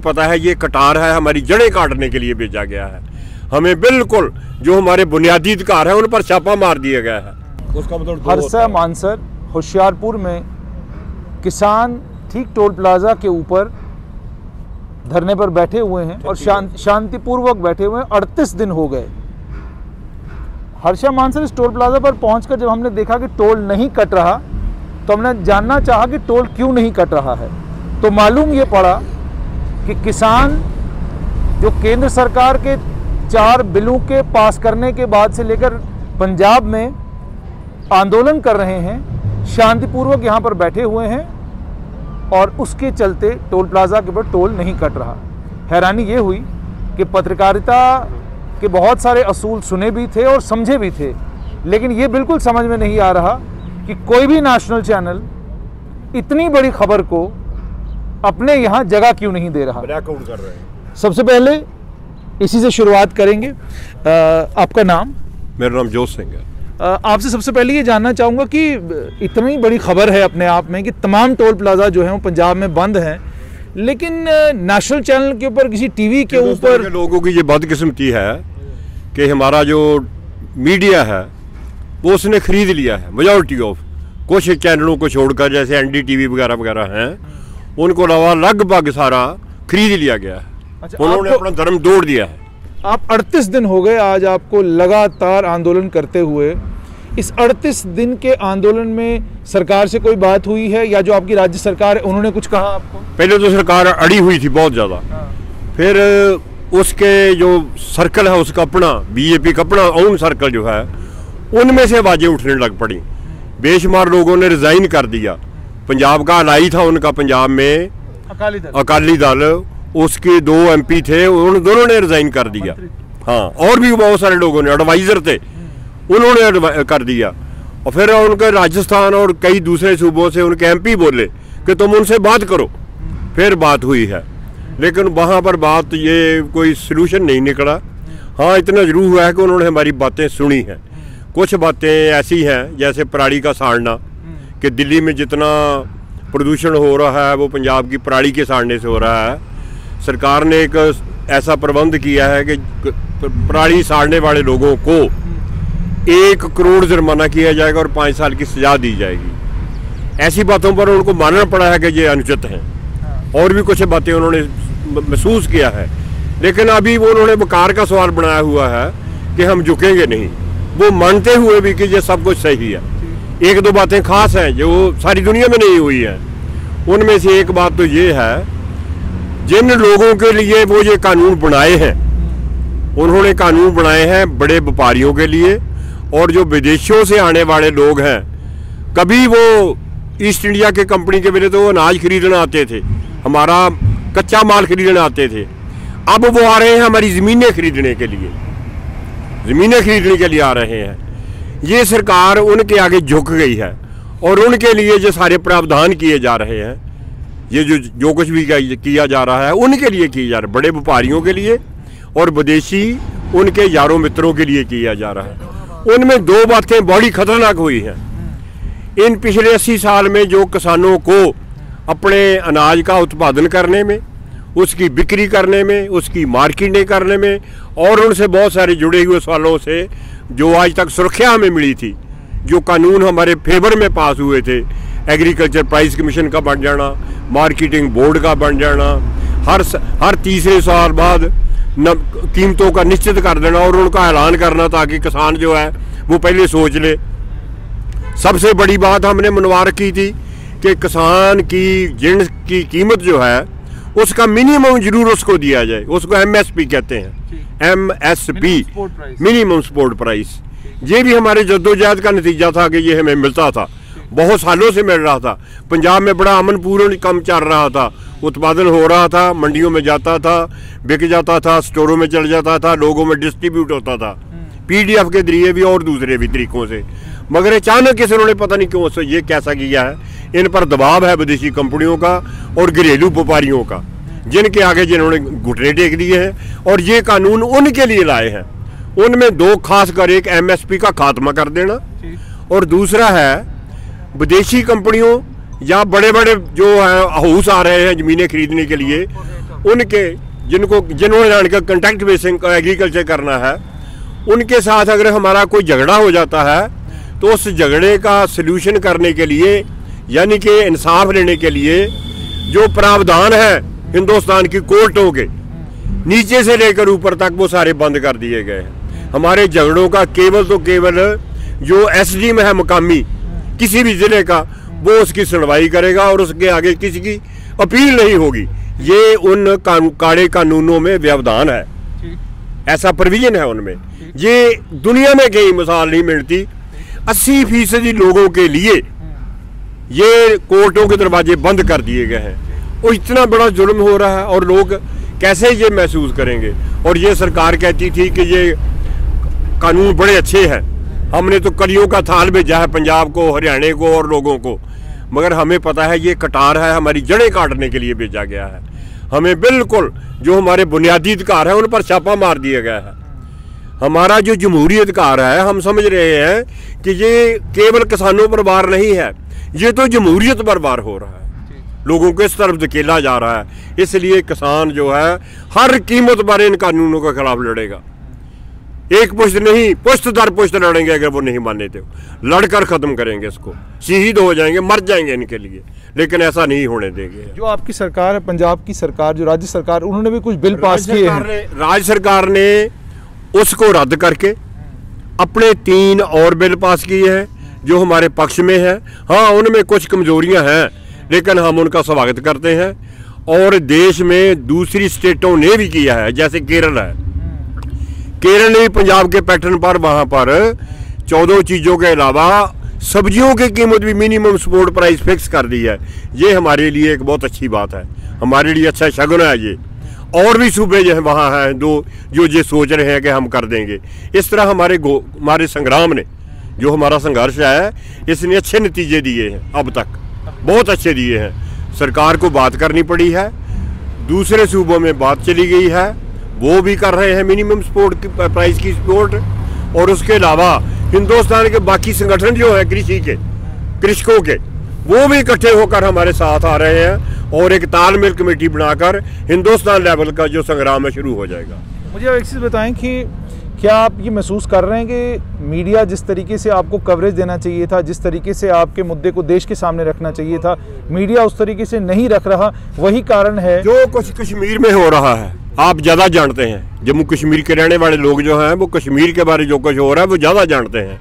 पता है ये कटार है, हमारी जड़ें काटने के लिए भेजा गया है। हमें बिल्कुल जो हमारे बुनियादी अधिकार है उन पर छापा मार दिया गया है। उसका मतलब हरसा मानसर होशियारपुर में किसान ठीक टोल प्लाजा के ऊपर धरने पर बैठे हुए हैं और शांतिपूर्वक बैठे हुए हैं। 38 दिन हो गए। हर्षा मानसर इस टोल प्लाजा पर पहुंचकर जब हमने देखा कि टोल नहीं कट रहा तो हमने जानना चाहा कि टोल क्यों नहीं कट रहा है। तो मालूम ये पड़ा कि किसान जो केंद्र सरकार के 4 बिलों के पास करने के बाद से लेकर पंजाब में आंदोलन कर रहे हैं, शांतिपूर्वक यहाँ पर बैठे हुए हैं और उसके चलते टोल प्लाजा के ऊपर टोल नहीं कट रहा। हैरानी ये हुई कि पत्रकारिता के बहुत सारे असूल सुने भी थे और समझे भी थे, लेकिन ये बिल्कुल समझ में नहीं आ रहा कि कोई भी नेशनल चैनल इतनी बड़ी खबर को अपने यहाँ जगह क्यों नहीं दे रहा। ब्लैकआउट कर रहे हैं। सबसे पहले इसी से शुरुआत करेंगे। आपका नाम? मेरा नाम जोत सिंह है। आपसे सबसे पहले ये जानना चाहूँगा कि इतनी बड़ी खबर है अपने आप में कि तमाम टोल प्लाजा जो है वो पंजाब में बंद हैं, लेकिन नेशनल चैनल के ऊपर किसी टीवी के ऊपर लोगों की ये बदकिस्मती है कि हमारा जो मीडिया है वो उसने खरीद लिया है। मेजॉरिटी ऑफ कुछ चैनलों को छोड़कर जैसे NDTV वगैरह वगैरह हैं, उनको अलावा लगभग सारा खरीद लिया गया है। अच्छा, उन्होंने अपना धर्म तोड़ दिया है। आप 38 दिन हो गए आज आपको लगातार आंदोलन करते हुए। इस 38 दिन के आंदोलन में सरकार से कोई बात हुई है या जो आपकी राज्य सरकार है उन्होंने कुछ कहा आपको? पहले तो सरकार अड़ी हुई थी बहुत ज़्यादा। फिर उसके जो सर्कल है उसका अपना BJP का अपना ओन सर्कल जो है उनमें से आवाज़ें उठने लग पड़ी। बेशुमार लोगों ने रिज़ाइन कर दिया। पंजाब का अलाई था उनका, पंजाब में अकाली दल, उसके 2 MP थे, उन दोनों ने रिज़ाइन कर दिया। हाँ, और भी बहुत सारे लोगों ने एडवाइज़र थे, उन्होंने कर दिया। और फिर उनके राजस्थान और कई दूसरे सूबों से उनके MP बोले कि तुम उनसे बात करो। फिर बात हुई है, लेकिन वहाँ पर बात ये कोई सलूशन नहीं निकला। हाँ, इतना जरूर हुआ है कि उन्होंने हमारी बातें सुनी हैं। कुछ बातें ऐसी हैं जैसे पराली का साड़ना, कि दिल्ली में जितना प्रदूषण हो रहा है वो पंजाब की पराली के साड़ने से हो रहा है। सरकार ने एक ऐसा प्रबंध किया है कि पराली साड़ने वाले लोगों को 1 करोड़ जुर्माना किया जाएगा और 5 साल की सजा दी जाएगी। ऐसी बातों पर उनको मानना पड़ा है कि ये अनुचित हैं। और भी कुछ बातें उन्होंने महसूस किया है, लेकिन अभी वो उन्होंने वकार का सवाल बनाया हुआ है कि हम झुकेंगे नहीं, वो मानते हुए भी कि ये सब कुछ सही है। 1-2 बातें खास हैं जो सारी दुनिया में नहीं हुई है। उनमें से एक बात तो ये है, जिन लोगों के लिए वो ये कानून बनाए हैं, उन्होंने कानून बनाए हैं बड़े व्यापारियों के लिए। और जो विदेशों से आने वाले लोग हैं, कभी वो ईस्ट इंडिया के कंपनी के मेरे तो वो अनाज खरीदने आते थे, हमारा कच्चा माल खरीदने आते थे। अब वो आ रहे हैं हमारी ज़मीनें खरीदने के लिए, ज़मीनें खरीदने के लिए आ रहे हैं। ये सरकार उनके आगे झुक गई है और उनके लिए जो सारे प्रावधान किए जा रहे हैं, ये जो कुछ भी किया जा रहा है उनके लिए किया जा रहा है, बड़े व्यापारियों के लिए और विदेशी उनके यारों मित्रों के लिए किया जा रहा है। उनमें 2 बातें बड़ी खतरनाक हुई हैं। इन पिछले 80 साल में जो किसानों को अपने अनाज का उत्पादन करने में, उसकी बिक्री करने में, उसकी मार्केटिंग करने में और उनसे बहुत सारे जुड़े हुए सवालों से जो आज तक सुरक्षा हमें मिली थी, जो कानून हमारे फेवर में पास हुए थे, एग्रीकल्चर प्राइस कमीशन का बन जाना, मार्केटिंग बोर्ड का बन जाना, हर तीसरे साल बाद कीमतों का निश्चित कर देना और उनका ऐलान करना ताकि किसान जो है वो पहले सोच ले। सबसे बड़ी बात हमने मनवा रखी थी कि किसान की जिन्स की कीमत जो है उसका मिनिमम जरूर उसको दिया जाए, उसको MSP कहते हैं, MSP मिनिमम सपोर्ट प्राइस। ये भी हमारे जद्दोजहद का नतीजा था कि ये हमें मिलता था, बहुत सालों से मिल रहा था। पंजाब में बड़ा अमन पूर्ण कम चल रहा था, उत्पादन हो रहा था, मंडियों में जाता था, बिक जाता था, स्टोरों में चल जाता था, लोगों में डिस्ट्रीब्यूट होता था PDF के जरिए भी और दूसरे भी तरीकों से। मगर अचानक इस उन्होंने पता नहीं क्यों ये कैसा किया है, इन पर दबाव है विदेशी कंपनियों का और घरेलू व्यापारियों का, जिनके आगे जिन्होंने घुटने टेक दिए हैं और ये कानून उनके लिए लाए हैं। उनमें 2 खास कर, एक MSP का खात्मा कर देना और दूसरा है विदेशी कंपनियों या बड़े बड़े जो हाउस आ रहे हैं ज़मीनें खरीदने के लिए, उनके जिन्होंने जान का कंटेक्ट बेसिंग एग्रीकल्चर करना है, उनके साथ अगर हमारा कोई झगड़ा हो जाता है तो उस झगड़े का सल्यूशन करने के लिए, यानी कि इंसाफ लेने के लिए जो प्रावधान है हिंदुस्तान की कोर्टों के, नीचे से लेकर ऊपर तक वो सारे बंद कर दिए गए हैं। हमारे झगड़ों का केवल तो केवल जो एसडीएम है मुकामी किसी भी जिले का, वो उसकी सुनवाई करेगा और उसके आगे किसी की अपील नहीं होगी। ये उन काले कानूनों में व्यवधान है, ऐसा प्रोविजन है उनमें। ये दुनिया में कहीं मिसाल नहीं मिलती। 80% लोगों के लिए ये कोर्टों के दरवाजे बंद कर दिए गए हैं। और इतना बड़ा जुल्म हो रहा है और लोग कैसे ये महसूस करेंगे। और ये सरकार कहती थी कि ये कानून बड़े अच्छे हैं, हमने तो कलियों का थाल भेजा है पंजाब को, हरियाणा को और लोगों को, मगर हमें पता है ये कटार है, हमारी जड़ें काटने के लिए भेजा गया है। हमें बिल्कुल जो हमारे बुनियादी अधिकार है उन पर छापा मार दिया गया है। हमारा जो जमहूरी अधिकार है, हम समझ रहे हैं कि ये केवल किसानों पर वार नहीं है, ये तो जमहूरियत पर वार हो रहा है, लोगों को इस तरफ धकेला जा रहा है। इसलिए किसान जो है हर कीमत पर इन कानूनों के खिलाफ लड़ेगा। एक पुश्त नहीं, पुश्त दर पुश्त लड़ेंगे। अगर वो नहीं माने तो लड़कर खत्म करेंगे इसको, शहीद हो जाएंगे, मर जाएंगे इनके लिए, लेकिन ऐसा नहीं होने देंगे। जो आपकी सरकार है, पंजाब की सरकार, जो राज्य सरकार, उन्होंने भी कुछ बिल पास किए हैं। राज्य सरकार ने उसको रद्द करके अपने 3 और बिल पास किए हैं जो हमारे पक्ष में है। हाँ, उनमें कुछ कमजोरियां हैं, लेकिन हम उनका स्वागत करते हैं। और देश में दूसरी स्टेटों ने भी किया है, जैसे केरल है, केरल ने भी पंजाब के पैटर्न पर वहां पर 14 चीजों के अलावा सब्जियों की कीमत भी मिनिमम सपोर्ट प्राइस फिक्स कर दी है। ये हमारे लिए एक बहुत अच्छी बात है, हमारे लिए अच्छा शगुन है ये। और भी सूबे जो है वहाँ हैं दो जो ये सोच रहे हैं कि हम कर देंगे। इस तरह हमारे संग्राम ने, जो हमारा संघर्ष है, इसने अच्छे नतीजे दिए हैं, अब तक बहुत अच्छे दिए हैं। सरकार को बात करनी पड़ी है, दूसरे सूबों में बात चली गई है, वो भी कर रहे हैं मिनिमम सपोर्ट की प्राइस की सपोर्ट। और उसके अलावा हिंदुस्तान के बाकी संगठन जो है कृषकों के, वो भी इकट्ठे होकर हमारे साथ आ रहे हैं और एक तालमेल कमेटी बनाकर हिंदुस्तान लेवल का जो संग्राम है शुरू हो जाएगा। मुझे एक चीज़ बताएं कि क्या आप ये महसूस कर रहे हैं कि मीडिया जिस तरीके से आपको कवरेज देना चाहिए था, जिस तरीके से आपके मुद्दे को देश के सामने रखना चाहिए था, मीडिया उस तरीके से नहीं रख रहा, वही कारण है जो कुछ कश्मीर में हो रहा है? आप ज़्यादा जानते हैं, जम्मू कश्मीर के रहने वाले लोग जो हैं वो कश्मीर के बारे में जो कुछ हो रहा है वो ज़्यादा जानते हैं।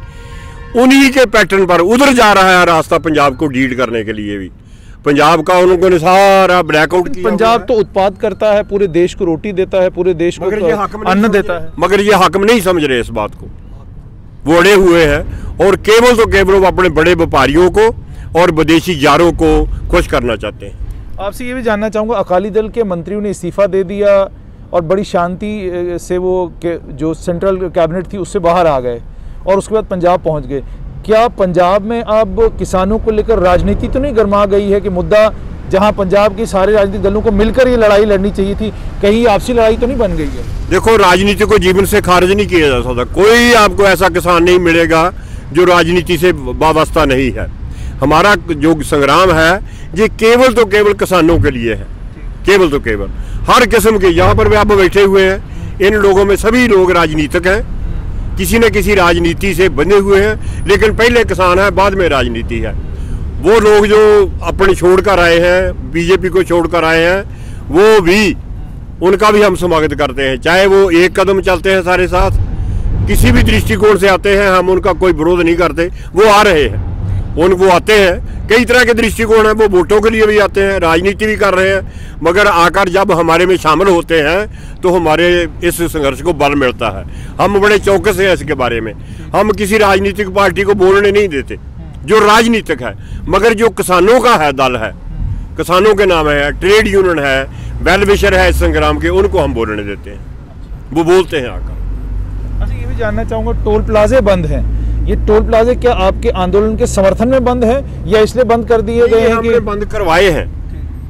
उन्हीं के पैटर्न पर उधर जा रहा है रास्ता पंजाब को डील करने के लिए भी। पंजाब का उनको ने सारा ब्लैकआउट किया। पंजाब तो उत्पाद करता है, पूरे देश को रोटी देता है, पूरे देश को अन्न देता है, मगर ये हाकिम नहीं समझ रहे इस बात को, वो अड़े हुए हैं और केवल तो केवल वो अपने बड़े व्यापारियों को और विदेशी यारों को खुश करना चाहते हैं। आपसे ये भी जानना चाहूँगा, अकाली दल के मंत्रियों ने इस्तीफा दे दिया और बड़ी शांति से वो जो सेंट्रल कैबिनेट थी उससे बाहर आ गए और उसके बाद पंजाब पहुंच गए। क्या पंजाब में अब किसानों को लेकर राजनीति तो नहीं गर्मा गई है कि मुद्दा जहां पंजाब के सारे राजनीतिक दलों को मिलकर ये लड़ाई लड़नी चाहिए थी, कहीं आपसी लड़ाई तो नहीं बन गई है? देखो, राजनीति को जीवन से खारिज नहीं किया जा सकता। कोई आपको ऐसा किसान नहीं मिलेगा जो राजनीति से वाबस्ता नहीं है। हमारा जो संग्राम है ये केवल तो केवल किसानों के लिए है, केवल तो केवल। हर किस्म के यहाँ पर भी आप बैठे हुए हैं, इन लोगों में सभी लोग राजनीतिक हैं, किसी न किसी राजनीति से बंधे हुए हैं, लेकिन पहले किसान है, बाद में राजनीति है। वो लोग जो अपने छोड़कर आए हैं, बीजेपी को छोड़कर आए हैं, वो भी, उनका भी हम स्वागत करते हैं। चाहे वो एक कदम चलते हैं सारे साथ, किसी भी दृष्टिकोण से आते हैं, हम उनका कोई विरोध नहीं करते। वो आ रहे हैं, वो आते हैं, कई तरह के दृष्टिकोण हैं, वो वोटों के लिए भी आते हैं, राजनीति भी कर रहे हैं, मगर आकर जब हमारे में शामिल होते हैं तो हमारे इस संघर्ष को बल मिलता है। हम बड़े चौकस हैं इसके बारे में। हम किसी राजनीतिक पार्टी को बोलने नहीं देते जो राजनीतिक है, मगर जो किसानों का है, दल है, किसानों के नाम है, ट्रेड यूनियन है, वेल विशर है इस संग्राम के, उनको हम बोलने देते हैं, वो बोलते हैं आकर। अच्छा, ये भी जानना चाहूँगा, टोल प्लाजे बंद हैं, ये टोल प्लाजे क्या आपके आंदोलन के समर्थन में बंद है या इसलिए बंद कर दिए गए हैं? हमने बंद करवाए हैं,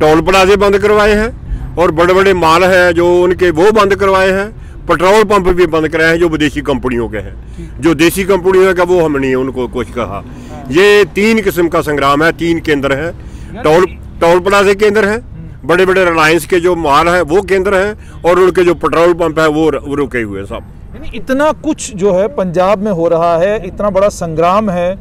टोल प्लाजे बंद करवाए हैं और बड़े बड़े माल हैं जो उनके वो बंद करवाए हैं। पेट्रोल पंप भी बंद कराए हैं जो विदेशी कंपनियों के हैं, जो देसी कंपनियों का वो हम नहीं उनको कुछ कहा। ये 3 किस्म का संग्राम है, 3 केंद्र है, टोल प्लाजे केंद्र है, बड़े बड़े रिलायंस के जो माल हैं वो केंद्र हैं, और उनके जो पेट्रोल पंप है वो रुके हुए हैं सब। यानी इतना कुछ जो है पंजाब में हो रहा है, इतना बड़ा संग्राम है,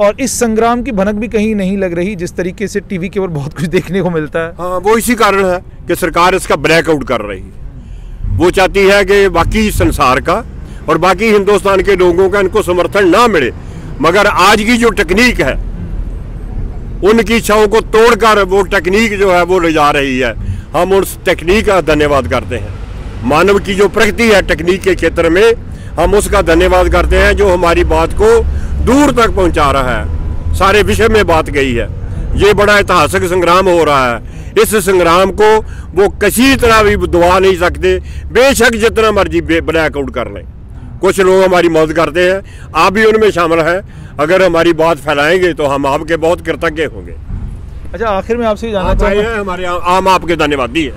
और इस संग्राम की भनक भी कहीं नहीं लग रही जिस तरीके से टीवी के ऊपर बहुत कुछ देखने को मिलता है। हाँ, वो इसी कारण है कि सरकार इसका ब्लैकआउट कर रही है। वो चाहती है कि बाकी संसार का और बाकी हिंदुस्तान के लोगों का इनको समर्थन ना मिले, मगर आज की जो टेक्निक है उनकी इच्छाओं को तोड़कर वो टेक्निक जो है वो ले जा रही है। हम उस टेक्निक का धन्यवाद करते हैं। मानव की जो प्रगति है टेक्निक के क्षेत्र में, हम उसका धन्यवाद करते हैं जो हमारी बात को दूर तक पहुंचा रहा है, सारे विषय में बात गई है। ये बड़ा ऐतिहासिक संग्राम हो रहा है। इस संग्राम को वो किसी तरह भी दबा नहीं सकते, बेशक जितना मर्जी ब्लैकआउट कर लें। कुछ लोग हमारी मदद करते हैं, आप भी उनमें शामिल हैं। अगर हमारी बात फैलाएंगे तो हम आपके बहुत कृतज्ञ होंगे। अच्छा, आखिर में आपसे जानना चाहूँगा, हमारे आम आपके धन्यवादी है।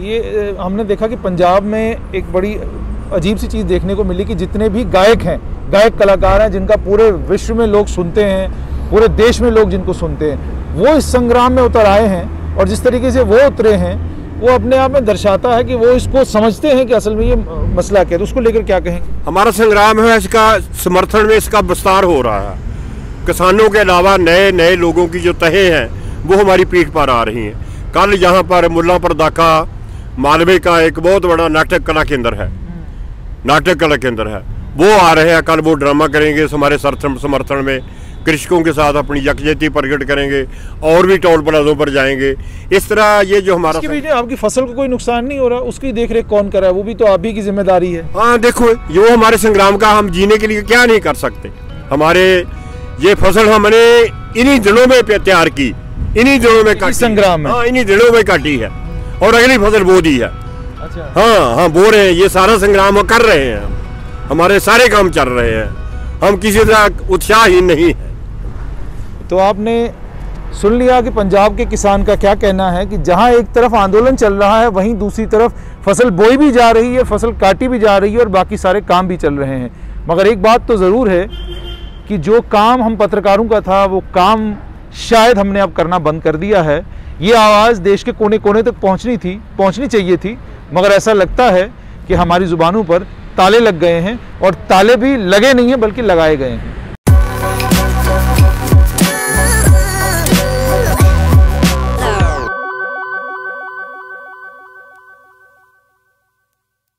ये हमने देखा कि पंजाब में एक बड़ी अजीब सी चीज़ देखने को मिली कि जितने भी गायक हैं, गायक कलाकार हैं जिनका पूरे विश्व में लोग सुनते हैं, पूरे देश में लोग जिनको सुनते हैं, वो इस संग्राम में उतर आए हैं। और जिस तरीके से वो उतरे हैं वो अपने आप में दर्शाता है कि वो इसको समझते हैं कि असल में ये मसला क्या है। तो उसको लेकर क्या कहेंगे? हमारा संग्राम है, इसका समर्थन में इसका विस्तार हो रहा है। किसानों के अलावा नए नए लोगों की जो तहें हैं वो हमारी पीठ पर आ रही हैं। कल यहाँ पर मुल्लांपुर दाका मालवे का एक बहुत बड़ा नाटक कला केंद्र है, नाटक कला केंद्र है, वो आ रहे हैं। कल वो ड्रामा करेंगे हमारे समर्थन में, कृषकों के साथ अपनी यकजहती प्रकट करेंगे, और भी टोल प्लाजों पर जाएंगे। इस तरह ये जो हमारा आपकी फसल को कोई नुकसान नहीं हो रहा, उसकी देखरेख कौन कर रहा है? वो भी तो आप ही की जिम्मेदारी है। हाँ, देखो जो हमारे संग्राम का हम जीने के लिए क्या नहीं कर सकते। हमारे ये फसल हमने इन्हीं दिनों में तैयार की, इन्हीं दिनों में काटी, संग्राम में, हाँ इन्हीं दिनों में काटी है, और अगली फसल बो दी है। अच्छा, हाँ बो रहे हैं। ये सारा संग्राम हम कर रहे हैं, हमारे सारे काम चल रहे हैं, हम किसी तरह उत्साहहीन नहीं है। तो आपने सुन लिया कि पंजाब के किसान का क्या कहना है कि जहां एक तरफ आंदोलन चल रहा है वहीं दूसरी तरफ फसल बोई भी जा रही है, फसल काटी भी जा रही है, और बाकी सारे काम भी चल रहे हैं। मगर एक बात तो ज़रूर है कि जो काम हम पत्रकारों का था वो काम शायद हमने अब करना बंद कर दिया है। ये आवाज़ देश के कोने कोने तक पहुंचनी चाहिए थी, मगर ऐसा लगता है कि हमारी ज़ुबानों पर ताले लग गए हैं, और ताले भी लगे नहीं हैं बल्कि लगाए गए हैं।